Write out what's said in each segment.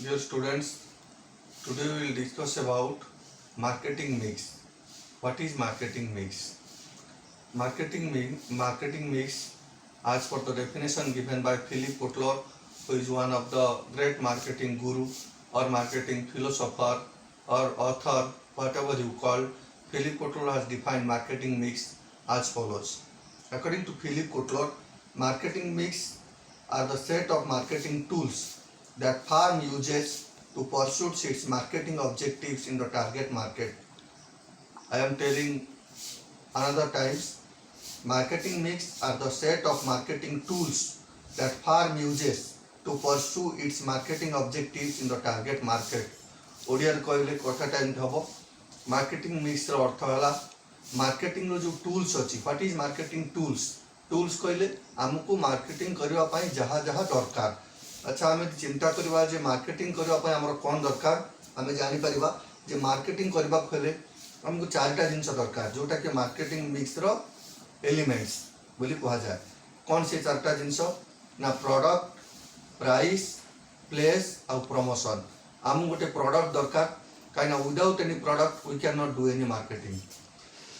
Dear students, today we will discuss about marketing mix. What is marketing mix? Marketing mix, as per the definition given by Philip Kotler, who is one of the great marketing guru or marketing philosopher or author, whatever you call, Philip Kotler has defined marketing mix as follows. According to Philip Kotler, marketing mix are the set of marketing tools that firm uses to pursue its marketing objectives in the target market. I am telling another times, marketing mix are the set of marketing tools that firm uses to pursue its marketing objectives in the target market. Odia कहले कथाटा एमती हम marketing mix अर्थ है marketing जो tools अच्छी what is marketing tools tools कहले आमको marketing करने जहाँ जहाँ दरकार अच्छा आम चिंता करवा जे मार्केटिंग करने आमर कौन दरकार आम जापर जे मार्केटिंग करने हेले आमको चारिटा जिनस दरकार जोटा कि मार्केटिंग मिक्स रो एलिमेंट्स बोली कह जाए कौन से चार्टा जिनस ना प्रोडक्ट प्राइस प्लेस और प्रमोशन आम गोटे प्रोडक्ट दरकार कहीं without any product we can not do any marketing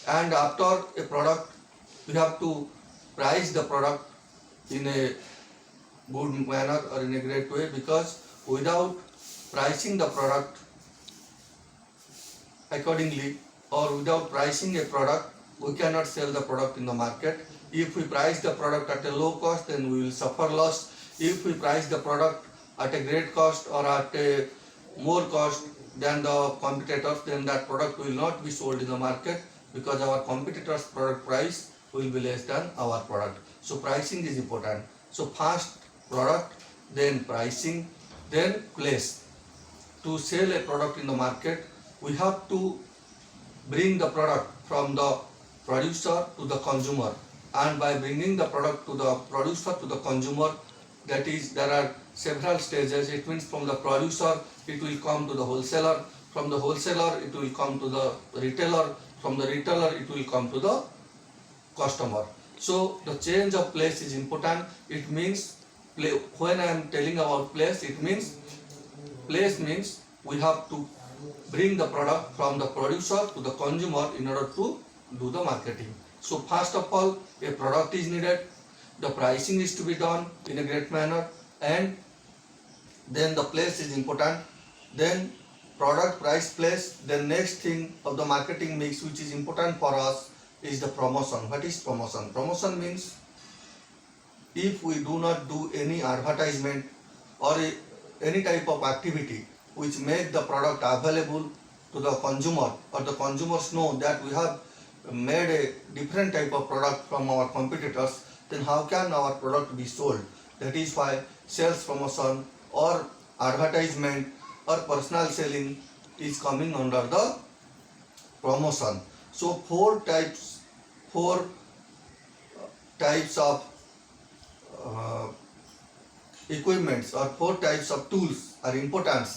and after a product we have to price the product in a good manner or in a great way because without pricing the product accordingly or without pricing a product we cannot sell the product in the market. If we price the product at a low cost then we will suffer loss. If we price the product at a great cost or at a more cost than the competitors then that product will not be sold in the market because our competitors product price will be less than our product. So pricing is important. So first product, then pricing, then place. To sell a product in the market, we have to bring the product from the producer to the consumer, and by bringing the product to the producer to the consumer, that is there are several stages. It means from the producer it will come to the wholesaler, from the wholesaler it will come to the retailer, from the retailer it will come to the customer. So the change of place is important. It means when I am telling about place, it means place means we have to bring the product from the producer to the consumer in order to do the marketing. So first of all, a product is needed, the pricing is to be done in a great manner, and then the place is important, then product, price, place. The next thing of the marketing mix which is important for us is the promotion. What is promotion? Promotion means if we do not do any advertisement or any type of activity which make the product available to the consumer or the consumers know that we have made a different type of product from our competitors, then how can our product be sold? That is why sales promotion or advertisement or personal selling is coming under the promotion. So four types of equipments or four types of tools are important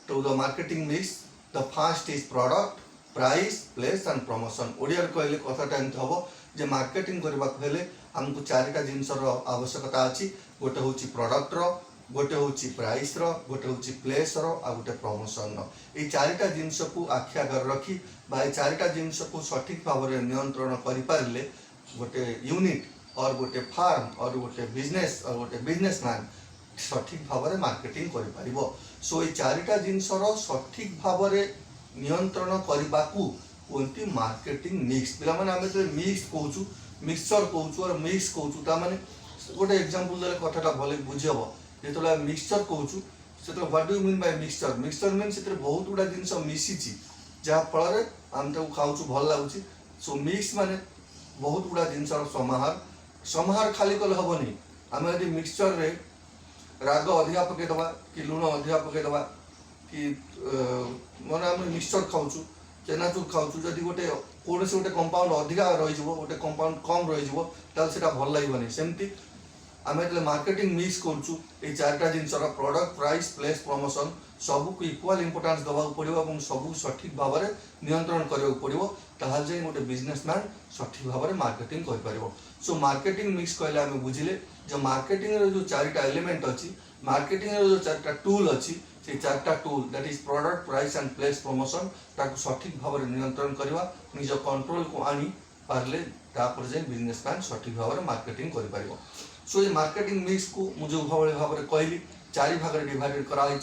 to the marketing mix. The first is product, price, place and promotion. Odia कहले कथाटा एमती हम जे marketing करबा हेले हमको चारिटा जिनसर आवश्यकता अछि गोटे होची प्रोडक्ट रो गोटे होची प्राइस रो गोटे होची प्लेस रो आ गोटे प्रमोशन रो ए चारिटा जिनस को आख्या कर रखी बा चारिटा जिनस को सठिक भाव में नियंत्रण करि पारले गोटे यूनिट और गोटे फार्म और गोटे बिजनेस और गोटे बिजनेसमैन सठिक भाव में मार्केटिंग कर पारिबो. सो ये चारिटा जिनसर सठिक भाव में नियंत्रण करने को कोनती मार्केटिंग मिक्स पिला माने आमे तो मिक्स कहूचु मिक्सचर कहूचु और मिक्स कहूचु ता माने गोटे एग्जांपल देले कथाटा भले बुझेबो जेतला मिक्सचर कहूचु सेतला what do you mean by mixture mixture mean सेतरे बहुत गुडा जिंस मिसिची जहा फल रे आम तो खाउचु भल लागुची. सो मिक्स माने बहुत गुडा जिंसर समाहार खाली कले हेनी आम यदि मिक्सचर रे राग अधिका पकईदबा कि लुण अधिका पकईदबा कि मैंने आम मिक्सचर खाऊँ चेनाचूर खाऊँ जदि गोटे कौन गोटे कंपाउंड अधिका रही गोटे कंपाउंड कम रही भल लगे सेमती आम जो मार्केटिंग मिक्स करूँ ये चारिटा जिनसर प्रोडक्ट प्राइस प्लेस प्रमोशन सबको इक्वाल इंपोर्टेंस देवाक पड़ो और सबू सठिक भाव में नियंत्रण करा पड़ो ताल जाए गोटे बिजनेसमैन सठिक भाव में मार्केटिंग कर. सो मार्केटिंग मिक्स कहले आम बुझिले जो मार्केटिंग जो चारिटा एलिमेंट अच्छी मार्केटिंग जो चार्टा टूल अच्छी से चार्टा tool that is product price and place promotion ताकू सठिक भाव में नियंत्रण करवा निज कंट्रोल को आनी पारले तापर जे बिजनेसमैन सठिक भाव में मार्केटिंग कर पारिबो। सो ये मार्केटिंग मिक्स को मुझे भाव में कहली चारि भाग में डिवाइडेड कराई।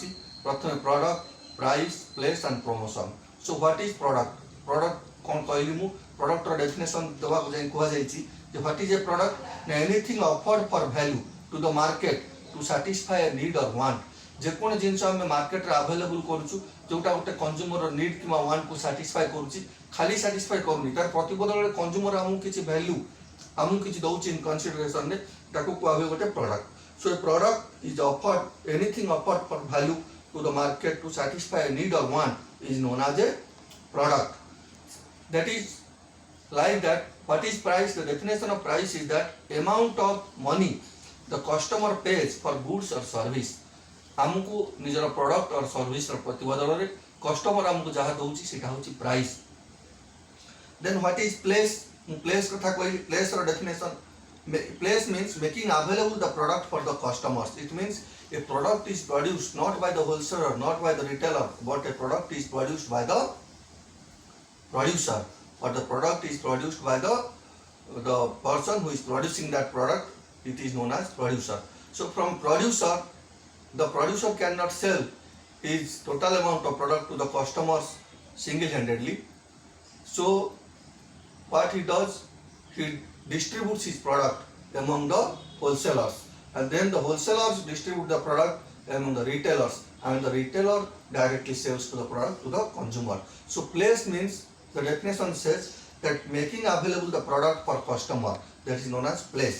प्रथम product price place and promotion. So what is product product कौन कहली मु प्रोडक्ट रो डेफिनेशन देवा कह जाइए what is a product anything offered for value to the market to satisfy a need और वांट जेकोन जिनस आम मार्केट रे अवेलेबल करूछु जोटा गोटे कंज्यूमर नीड कि वांट को सैटिस्फाई करूछि खाली सैटिस्फाई करूनी तार प्रतिबदल कंज्यूमर आमु किछि वैल्यू आमु किछि दउछि इन कंसीडरेशन ने ताको कहबे गोटे product. So a product is offered anything offered for value to the market to satisfy a need और want is known as a product. That is like that. What is price? The definition of price is that amount of money the customer pays for goods or service. आमको निजर product और service प्रतिबदल रे customer आमको जहाँ दउछि सेटा होछि price. Then what is place? Place कथा कहली प्लेस रो definition place means making available the product for the customers. It means a product is produced not by the wholesaler not by the retailer but a product is produced by the producer or the product is produced by the person who is producing that product it is known as producer. So from producer the producer cannot sell his total amount of product to the customers single handedly. So what he does, he distributes his product among the wholesalers and then the wholesalers distribute the product among the retailers and the retailer directly sells to the product to the consumer. So place means the definition says that making available the product for customer that is known as place.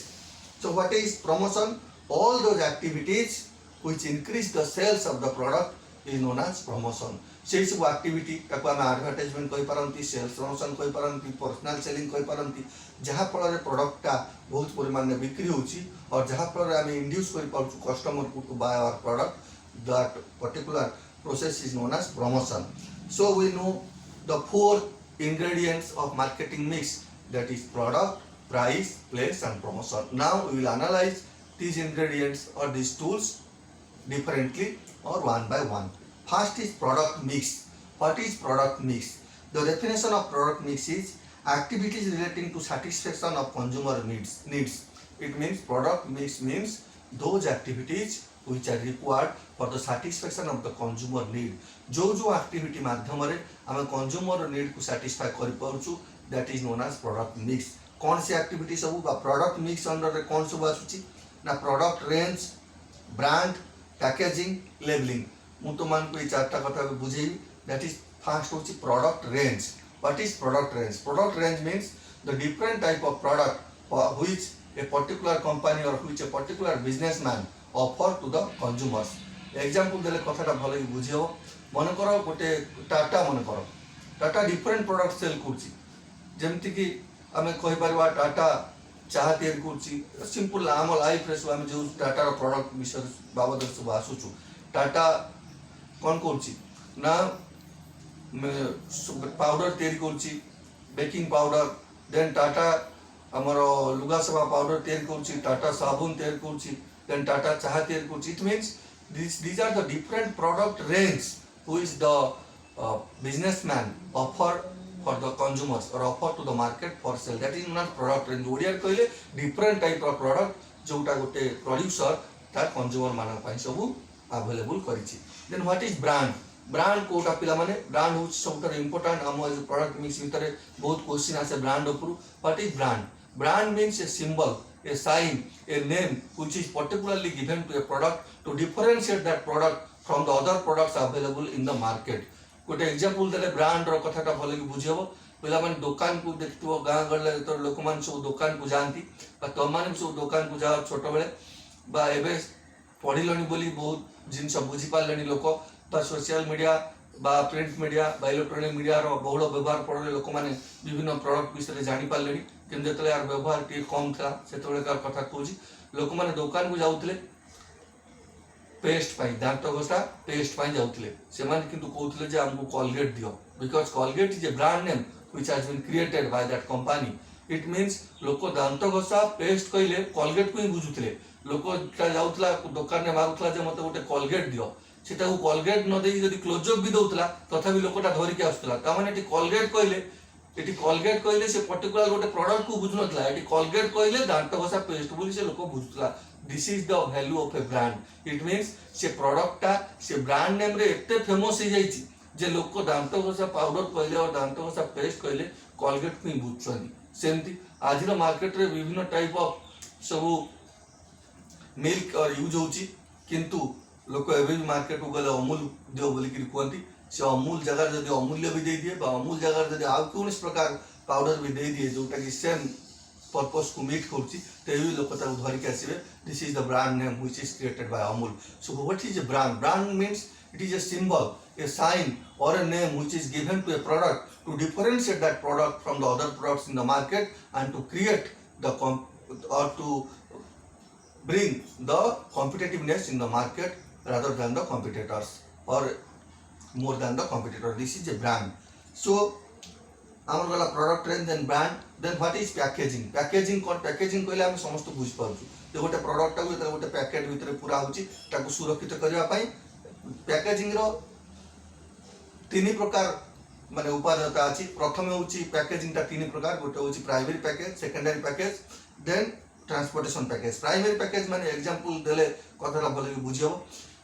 So what is promotion? All those activities which increase the sales of the product is known as promotion. से सब activity ताको हम advertisement कहि पारंती sales promotion कहि पारंती personal selling कहि पारंती जहाँ फल रे प्रोडक्ट टा बहुत परिमाण में बिक्री होची और जहाँ फल रे हम इंड्यूस करि पारछु कस्टमर को to buy our product that particular process is known as promotion. So we know the four ingredients of marketing mix that is product price place and promotion. Now we will analyze these ingredients or these tools differently or one by one. First is product mix. What is product mix? The definition of product mix is activities relating to satisfaction of consumer needs. It means product mix means those activities which are required for the satisfaction of the consumer need. जो activity माध्यम रे हम consumer need को satisfy कर पाउछु that is known as product mix. कौन सी activity सब बा product mix under रे कौन सब आसुची ना product range, brand, packaging, labeling. मु तो मान को ये चारटा कथा बुझेई. that is first होची product range. What is product range? Product range means the different type of product for which a particular company or which a particular businessman offer to the consumers. Example देले कथाटा भलो कि बुझियो. मन करो गोटे टाटा मन करो टाटा डिफरेंट प्रोडक्ट सेल करछि जेमति कि आमे कहि परबा टाटा चाहा तयार करछि सिंपल आम लाइफ रे आमे जो टाटा रो प्रोडक्ट विषय बाबद सब आसुछु टाटा कोन करछि ना पाउडर तयार करछि बेकिंग पाउडर देन टाटा हमरो लुगा सभा पाउडर तयार करछि टाटा साबुन तयार करछि देन टाटा चाहा तयार करछि. It means these are the different product range which the businessman offer for the consumers or offer to the market for sale. That is not product range. Odia कहले different type of product जोटा गोटे producer तार consumer मान पई सब available करिछि. Then what is brand? Brand Kota पिला माने brand होछि सबटर important हम एज product mix भितरे बहुत क्वेश्चन आसे brand ऊपर. What is brand? Brand means a symbol, a sign, a name which is particularly given to a product to differentiate that product from the other products available in the market. गोटे example देले brand रो कथाटा भलो कि बुझियबो. पिला माने दुकान को देखथिबो गां गले तो लोक मान सब दुकान को जानती बा तो माने सब दुकान को जा छोट बेले बा एबे पढिलनी बोली बहुत जिंस बुझी पालेनी लोक तो सोशल मीडिया बा प्रिंट मीडिया बा इलेक्ट्रॉनिक मीडिया रो बहुल व्यवहार पड़ले लोक माने विभिन्न प्रोडक्ट विषय जानि पालेनी किन जेतले यार व्यवहार टी कम था सेतले कार कथा कहूची लोक माने दुकान को जाउतले पेस्ट पाई दांत घसा पेस्ट पाई जाउतले से माने किंतु कहउतले जे हमको कोलगेट दियो because Colgate is a brand name which has been created by that company. It means लोक दांत घसा पेस्ट कहले कोलगेट को ही बुझुले लोक जाऊला दुकान में मारूला जे मत गोटे कोलगेट दियो सेटा कोलगेट न देई जदी क्लोजअप भी दउतला तथापि लोकटा धरिक आसुला ता माने एटी कोलगेट कहले से पर्टिकुलर गोटे प्रोडक्ट को बुझुनथला एटी कोलगेट कहले दांत घसा पेस्ट बोली से लोक बुझुतला this is the value of a brand it means से प्रोडक्टटा से ब्रांड नेम रे एते फेमस हो जाईची जे लोक दांत घसा पाउडर कहले और दांत घसा पेस्ट कहले कोलगेट को ही बुझुछनी सेमती आज मार्केट रे विभिन्न टाइप ऑफ सब मिल्क और यूज होची किंतु लोक एवं भी मार्केट को गले अमूल दियो बोली कहती से अमूल जगह जब अमूल्य भी दे दिए अमूल जगह जब आउ कौन प्रकार पाउडर भी दे दिए जोटा कि सेम पर्पस को मीट कर लोक धरिक आसवे this is the brand name which is created by Amul so what is a brand brand means it is a symbol a sign or a name which is given to a product to differentiate that product from the other products in the market and to create the or to bring the competitiveness in the market rather than the competitors or more than the competitor. This is a brand. So आमर गला product range then brand then what is packaging packaging कोन packaging कहले हम समस्त बुझ पाउछु जे गोटे product को जेते गोटे पैकेट भीतर पूरा होची ताको सुरक्षित करबा पई पैकेजिंग रो तीन प्रकार माने उपादेयता अछि प्रथम होची पैकेजिंग ता तीन प्रकार गोटे होची primary package secondary package then transportation package primary package माने एग्जांपल देले कथाला बोले बुझियो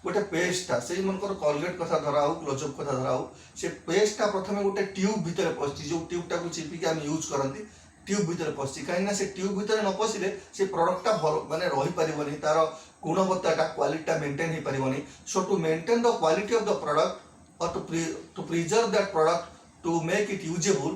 गोटे पेस्टा से मनकर कोलगेट कथा धरा हो क्लोजअप कथा धरा हो से पेस्टा प्रथम गोटे ट्यूब भीतर पसि जो ट्यूबटा को चिपी के हम यूज करंती ट्यूब भीतर पसि काइना से ट्यूब भीतर न पसिले से प्रोडक्टटा माने रही परिबनी तार गुणवत्ताटा क्वालिटीटा मेंटेन हे परिबनी so to maintain the quality of the product or to preserve that product to make it usable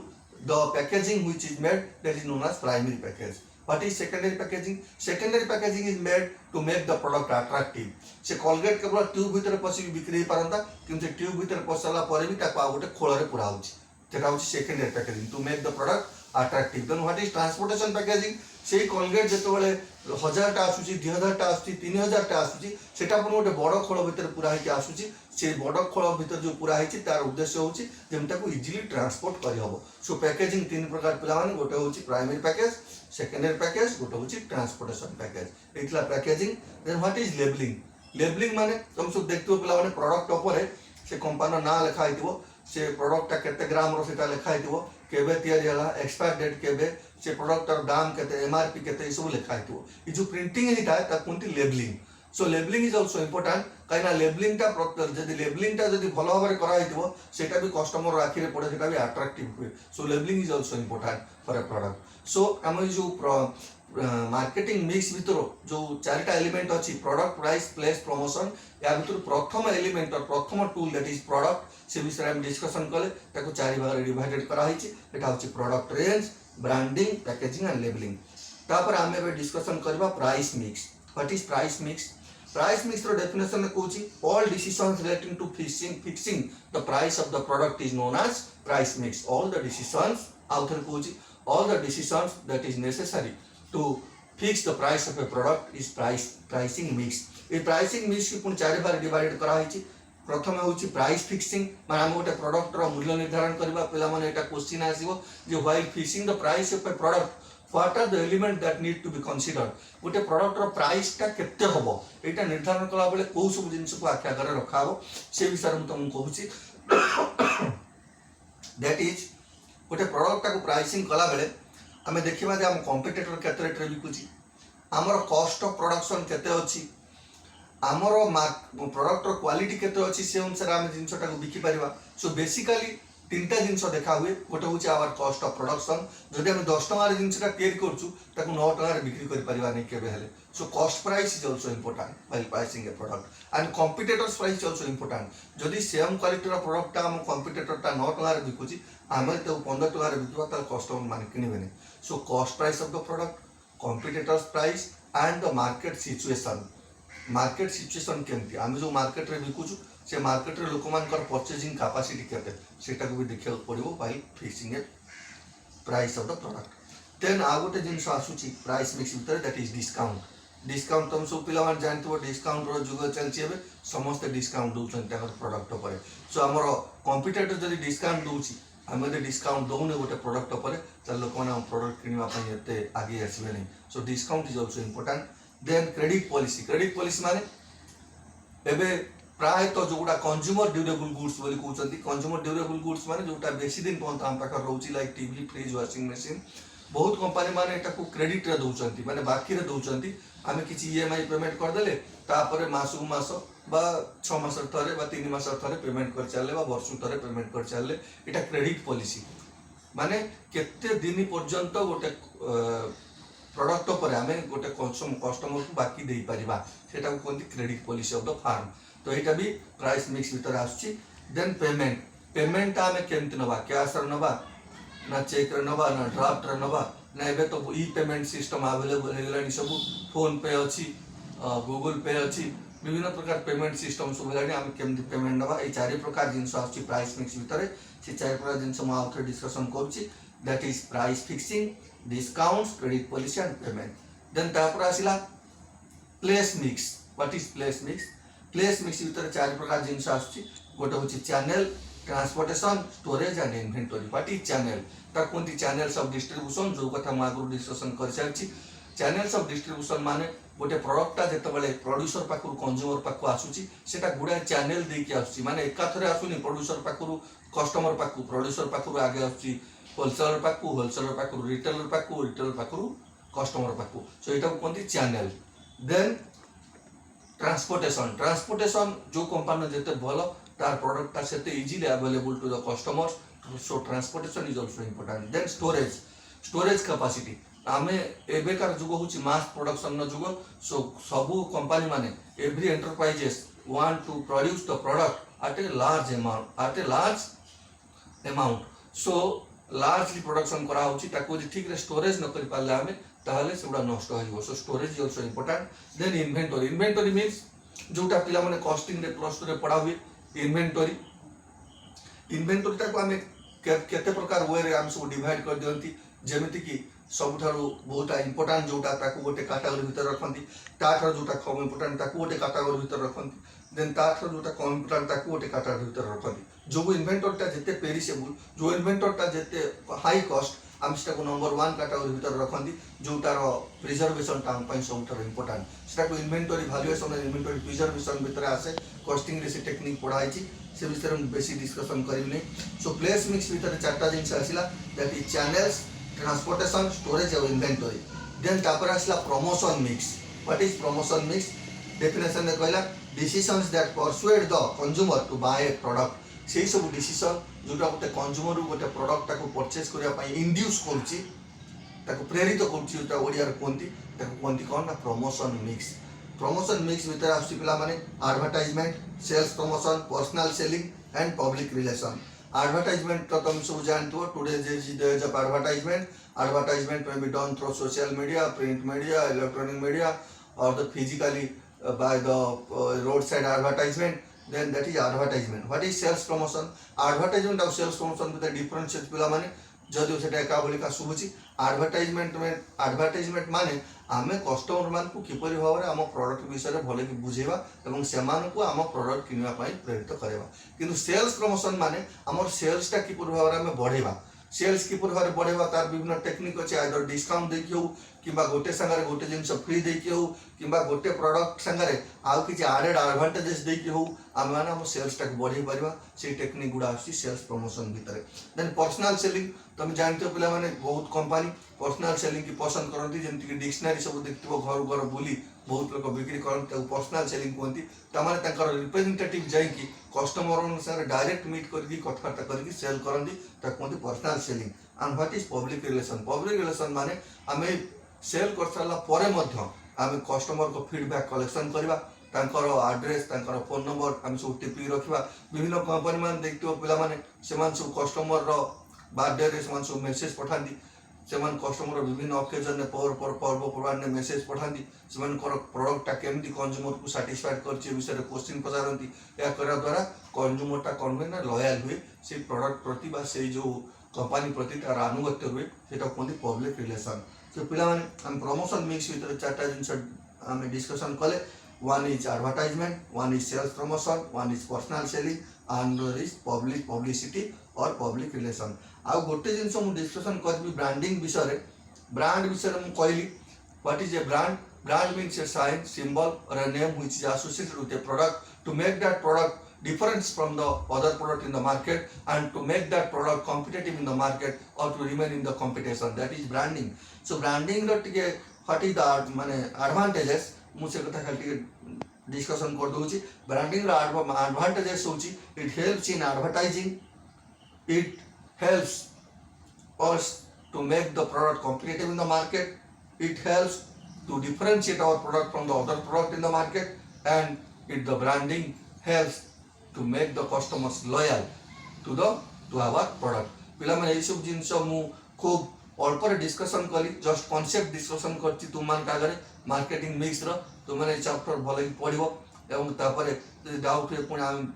the packaging which is made that is known as primary package what is secondary packaging is made to make the product attractive se colgate केवल tube भीतर पसी बिक्री पारंता किंतु tube भीतर पसला पर भी ताको गोटे खोल रे पुरा होची तेटा होची secondary packaging to make the product attractive then what is transportation packaging से कोलगेट जेतबेले 1000 टा आसुची 2000 टा आसुची 3000 टा आसुची सेटा अपन गोटे बड़ खोल भीतर पूरा हेके आसुची से बड़ खोल भीतर जो पूरा हेची तार उद्देश्य होची जेमटा को इजीली ट्रांसपोर्ट करि हबो सो पैकेजिंग तीन प्रकार पिला माने गोटे होची प्राइमरी पैकेज सेकेंडरी पैकेज गोटे होची ट्रांसपोर्टेशन पैकेज एतला packaging then what is labelling माने तुम सब देखतो पिला माने प्रोडक्ट ऊपर से कंपनी ना लिखा हितबो से प्रोडक्ट केते ग्राम रो सेटा लिखा हितबो केबे तैयारी हला एक्सपायर डेट केबे से प्रोडक्ट र दाम केते एमआरपी केते सब लिखा हितबो ई जो प्रिंटिंग हिता ता कोनटी labelling so labelling is also important काइना लेबलिंग टा जदी लेबलिंग टा जदी भलो भाबरे करा हितबो सेटा भी कस्टमर आखि रे पड़े सेटा भी अट्रैक्टिव हुए so labelling is also important for a product so हम जो मार्केटिंग मिक्स भीतर जो चारिटा एलिमेंट अछि प्रोडक्ट प्राइस प्लेस प्रमोशन या भीतर प्रथम एलिमेंट और प्रथम टूल दैट इज प्रोडक्ट से विषय हम डिस्कशन कले ताको चारि भाग रे डिवाइडेड करा हिची एटा होछि product range branding packaging and labelling तापर हम एबे डिस्कशन करबा price mix what is price mix रो डेफिनेशन कहूची all decisions relating to fixing the price of the product is known as price mix all the decisions आउथर कहूची all the decisions that is necessary to fix the price of a product is pricing mix A pricing mix की पुन चारि बार divide करा हिची प्रथम होची price fixing माने हम गोटे प्रोडक्ट रो मूल्य निर्धारण करबा पिला माने एटा क्वेश्चन आसीबो जे while fixing the price of a product what are the element that need to be considered गोटे प्रोडक्ट रो प्राइस टा केते होबो एटा निर्धारण कला बेले को सब जिंस को आख्या करे रखा हो से विषय हम तुम कहूची दैट इज गोटे प्रोडक्ट को प्राइसिंग कला बेले आम देखा जे आम कंपिटिटर केते रेट रे बिकुची आमर कॉस्ट ऑफ प्रोडक्शन केते अछि आमर प्रोडक्ट रो क्वालिटी केते अछि से अनुसार आम जिंसटा को बिकी परिबा सो बेसिकली तीनटा जिंस देखा हुए गोटे होची आवर कॉस्ट ऑफ प्रोडक्शन जदि हम 10 टका रे जिंसटा तैयारी करछु ताको 9 टका रे बिक्री करि परिबा नै केबे हेले सो cost price is also important while pricing A product and competitors price is also important जदि सेम क्वालिटी रो प्रोडक्ट हम कंपिटिटर ता 9 टका रे बिकुची आमे तो 15 टका रे बिकबा त कस्टमर माने किनिबेनी so cost price of the product competitors price and the market situation केमती आम जो मार्केट रे बिकुछु से मार्केट रे लोक मानकर परचेजिंग कैपेसिटी केते सेटा को भी देखिया पड़िबो while fixing a price of the product then आ गोटे जिंस आसुची प्राइस मिक्स भीतर दैट इज डिस्काउंट तुम सब पिला मान जानथबो डिस्काउंट रो जुग चलछि समस्त डिस्काउंट दउछन ताकर प्रोडक्ट पर सो हमर कंपिटिटर जदी डिस्काउंट दउछि आम डिस्काउंट दौने गोटे प्रोडक्ट पर लोक मैंने प्रोडक्ट किणवाई आगे आसवे नहीं। So discount is also important. Then credit policy माने एबे प्रायतः जोटा कंज्यूमर ड्यूरेबल गुड्स बोली कहते कंज्यूमर ड्यूरेबल गुड्स माने जोटा बेसी दिन पर्यंत आम पाखे रोचे like TV fridge washing machine बहुत कंपनी माने एटाकू क्रेडिट रे दउचंती माने बाकी रे दउचंती आमे किछि ईएमआई पेमेंट कर देले तापरे मासु मास बा 6 मास थरे बा 3 मास थरे पेमेंट कर चाले बा वर्ष थरे पेमेंट कर चाले एटा क्रेडिट पॉलिसी माने केते दिन पर्यंत गोटे प्रोडक्ट पर आमे गोटे कस्टमर को बाकी दे परिबा सेटा को कोनती credit policy of the firm. तो एटा भी प्राइस मिक्स भीतर आछि। देन पेमेंट आमे केमति नबा कैश रे नबा ना चेक रे नबा ना ड्राफ्ट रे नबा ना एबे तो ई पेमेंट सिस्टम अवेलेबल हे गेलानी सब फोन पे अछि गूगल पे अछि विभिन्न प्रकार पेमेंट सिस्टम सब हेलानी आमे केमति पेमेंट नबा ए चारि प्रकार जिंस आछि प्राइस मिक्स भीतर से चारि प्रकार जिंस म आउथर डिस्कशन करूची that is price fixing discounts credit policy and payment. Then तापर आसिला place mix. What is place mix भीतर चारि प्रकार जिंस आछि गोटे होछि channel transportation storage and inventory. What is channel ता कोनती चैनल्स ऑफ डिस्ट्रीब्यूशन जो कथा म आगु डिस्कशन कर सारछि। चैनल्स ऑफ डिस्ट्रीब्यूशन माने गोटे प्रोडक्टटा जेतेबेले प्रोड्यूसर पाखरु कंज्यूमर पाखु आसुची सेटा गुडा चैनल दे के आसुची माने एकाथरे आसुनी प्रोड्यूसर पाखरु कस्टमर पाखु प्रोड्यूसर पाखरु आगे आसुची होलसेलर पाखरु रिटेलर पाखरु कस्टमर पाखु। सो एटा कोनती चैनल। देन ट्रांसपोर्टेशन जो कंपनी जेते भलो तार प्रोडक्टटा सेते easily available to the customers. So transportation is also important. Then storage capacity आमे एबेकार जुग होची मास प्रोडक्शन न जुग। सो सबु कंपनी माने every enterprises want to produce the product at a large amount so largely production करा होची ताको जे ठीक रे स्टोरेज न करि पाले आमे ताहले सेबडा नष्ट हो जिवो। So storage is also important. Then inventory means जोटा पिला माने कॉस्टिंग रे प्लस रे पढ़ा हुए इन्वेंटरी ताको आमे केते प्रकार वे रे आम सब डिवाइड कर दियंती जेमिति कि सबठारु बहुत इम्पोर्टेंट जोटा ताको गोटे कैटेगरी भीतर रखंती ताठर जोटा कम इम्पोर्टेंट ताको गोटे कैटेगरी भीतर रखंती देन ताठर जोटा कम इम्पोर्टेंट ताको गोटे कैटेगरी भीतर रखंती। जो इन्वेंटरीटा जेते पेरिसेबल जो इन्वेंटरीटा जेते हाई कॉस्ट आम सेटा को नंबर 1 कैटेगरी भीतर रखंती जोटार प्रिजर्वेशन टाइम पई सबठारु इम्पोर्टेंट सेटा को इन्वेंटरी वैल्यूएशन इन्वेंटरी प्रिजर्वेशन भीतर आसे कॉस्टिंग रे से टेक्निक पढ़ाई से विषय में बेसी डिस्कशन करिवनी। सो प्लेस मिक्स भीतर चारटा जिंस आसिला that is channels transportation storage और इन्वेंटरी। देन तापर आसिला promotion mix. What is promotion mix definition ने कहला decisions that persuade the consumer to buy a product सेही सब डिसीजन जोटा गोटे कंज्यूमर गोटे प्रोडक्ट ताको परचेज करिया पई इंड्यूस करूची ताको प्रेरित करूची जोटा ओडिया रे कोंती ताको कोंती कोन ना प्रमोशन मिक्स भीतर आसी पिला माने advertisement sales promotion personal selling and public relation. Advertisement तो तुम सब जानते हो today is the age of advertisement may be done through social media print media electronic media और the physically by the roadside advertisement then that is advertisement. What is sales promotion? Advertisement और sales promotion with the difference पिला माने जदि सेटा एका बोली का सुबुची advertisement माने आमे कस्टमर मान को किपरि भाव आम प्रोडक्ट विषय भले कि बुझेबा एवं सेमान को आम प्रोडक्ट किनिबा पई प्रेरित करेबा। किंतु सेल्स प्रमोशन माने हमर सेल्स टा किपरि भाव आमे बढ़ेबा सेल्स किपरि भाव बढ़ेबा तार विभिन्न टेक्निक अछि आइदर डिस्काउंट देकी हो किबा गोटे संगारे गोटे जिंस फ्री देकी हो किबा गोटे प्रोडक्ट संगारे आउ किछि एडेड एडवांटेजेस देकी हो आमे माने हम सेल्स टा बढ़े परबा से टेक्निक गुडा आछि सेल्स प्रमोशन भीतर। देन पर्सनल सेलिंग तुम जानते हो पिला माने बहुत कंपनी पर्सनल सेलिंग की पसंद करती जेमति कि डिक्शनरी सब देखिबो घर घर बुली बहुत लोग बिक्री करते पर्सनल सेलिंग कहती तमाने तांकर रिप्रेजेंटेटिव जाई कि कस्टमर संगे डायरेक्ट मीट करके कथबार्ता करके सेल करती कहते personal selling. And what is public relation माने आमे सेल कर सारा परे मध्य आमे कस्टमर को फीडबैक कलेक्शन करबा तांकर एड्रेस तांकर फोन नंबर आमे सब टिपी रखिबा विभिन्न कंपनी मान देखिबो पिला माने सेमान सब कस्टमर रो बर्थडे रे सेमान सब मेसेज पठांती सेमान कस्टमर विभिन्न ऑकेजन ने पर्वपर्वाणी ने मेसेज पठांती सेमान प्रोडक्टा केमती कंज्यूमर को सैटिस्फाइड करछि विषय रे क्वेश्चन पचारती या करा द्वारा कंज्यूमरटा कौन हुए ना लॉयल हुए से प्रोडक्ट प्रति बा से जो कंपनी प्रति तार अनुगत्य हुए सेटा कहते पब्लिक रिलेशन। तो पिला माने हम प्रमोशन मिक्स भीतर चारटा जिंस आमे डिस्कशन कले one is advertisement, one is sales promotion, one is personal selling, and is publicity or public relation. आ गोटे जिनस मु डिस्कशन करी ब्रांडिंग विषय ब्रांड विषय मु कहली what is a brand. Brand means a sign, symbol or a name which is associated with a product to make that product different from the other product in the market and to make that product competitive in the market or to remain in the competition. That is branding. So branding ro टिके what is the माने advantages मु से कथा खाली टिके discussion कर दोची. Branding रो advantages होची it helps in advertising, it helps us to make the product competitive in the market, it helps to differentiate our product from the other product in the market, and the branding helps to make the customers loyal to our product. पिला माने ये सब जिनस मु खूब अल्प discussion कली just concept discussion करछि तुम मान कागरे मार्केटिंग मिक्स रो तुम माने चैप्टर भले पढिबो एवं तापरे डाउट रे पुणी हम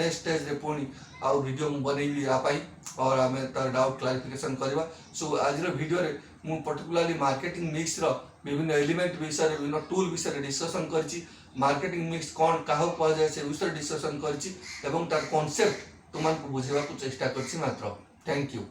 नेक्स्ट स्टेज रे पुणी आ वीडियो मु बनेबी आ पाई और हमें तार डाउट क्लैरिफिकेशन करबा. सो आज रो वीडियो रे मु पर्टिकुलरली मार्केटिंग मिक्स रो विभिन्न एलिमेंट विषय विभिन्न टूल विषय डिस्कशन करछि. मार्केटिंग मिक्स कौन क्या कह जाए से विषय डिस्कशन करछि एवं तार कॉन्सेप्ट तुमको बुझेबा को चेष्टा करछि मात्र. Thank you.